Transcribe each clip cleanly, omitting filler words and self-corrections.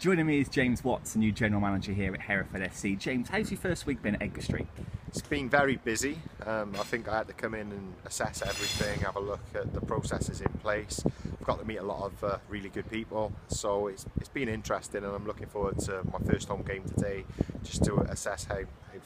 Joining me is James Watts, the new General Manager here at Hereford FC. James, how's your first week been at Edgar Street? It's been very busy. I think I had to come in and assess everything, have a look at the processes in place. I've got to meet a lot of really good people, so it's been interesting, and I'm looking forward to my first home game today, just to assess how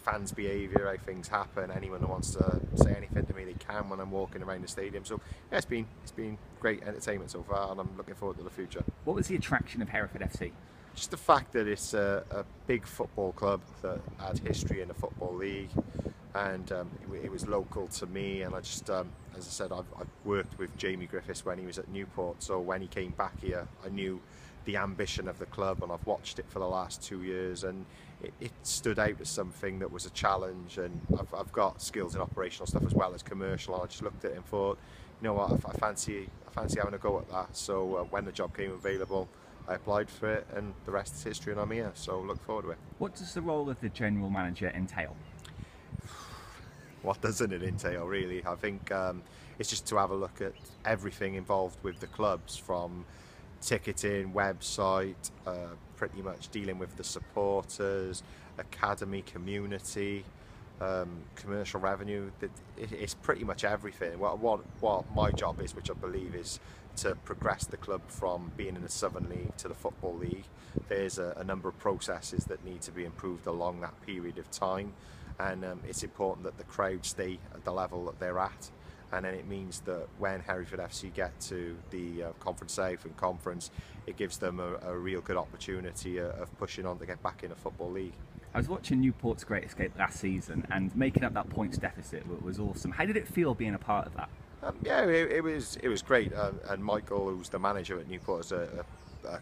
fans' behaviour, how things happen. Anyone who wants to say anything to me, they can when I'm walking around the stadium. So yeah, it's been great entertainment so far, and I'm looking forward to the future. What was the attraction of Hereford FC? Just the fact that it's a big football club that had history in the Football League, and it was local to me, and I just, as I said, I've worked with Jamie Griffiths when he was at Newport, so when he came back here I knew the ambition of the club, and I've watched it for the last 2 years, and it stood out as something that was a challenge, and I've got skills in operational stuff as well as commercial, and I just looked at it and thought, you know what, I fancy having a go at that. So when the job came available, I applied for it, and the rest is history, and I'm here, so look forward to it. What does the role of the General Manager entail? What doesn't it entail, really? I think it's just to have a look at everything involved with the clubs, from ticketing, website, pretty much dealing with the supporters, academy, community, commercial revenue. It's pretty much everything. What my job is, which I believe is to progress the club from being in the Southern League to the Football League. There's a number of processes that need to be improved along that period of time, and it's important that the crowd stay at the level that they're at. And then it means that when Hereford FC get to the Conference South and Conference, it gives them a real good opportunity of pushing on to get back in a Football League. I was watching Newport's Great Escape last season, and making up that points deficit was awesome. How did it feel being a part of that? Yeah, it was great. And Michael, who's the manager at Newport, is a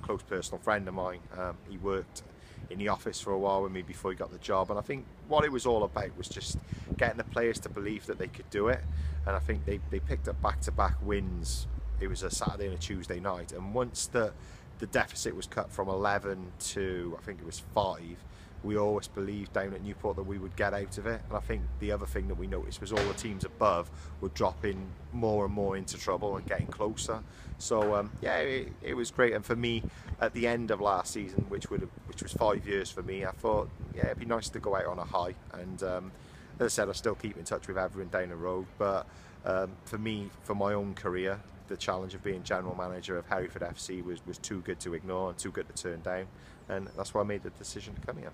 close personal friend of mine. He worked in the office for a while with me before he got the job, and I think what it was all about was just getting the players to believe that they could do it. And I think they picked up back-to-back wins. It was a Saturday and a Tuesday night, and once the deficit was cut from 11 to, I think it was 5, we always believed down at Newport that we would get out of it. And I think the other thing that we noticed was all the teams above were dropping more and more into trouble and getting closer. So yeah, it was great. And for me, at the end of last season, which was 5 years for me, I thought, yeah, it'd be nice to go out on a high. And as I said, I still keep in touch with everyone down the road, but for me, for my own career, the challenge of being General Manager of Hereford FC was too good to ignore and too good to turn down, and that's why I made the decision to come here.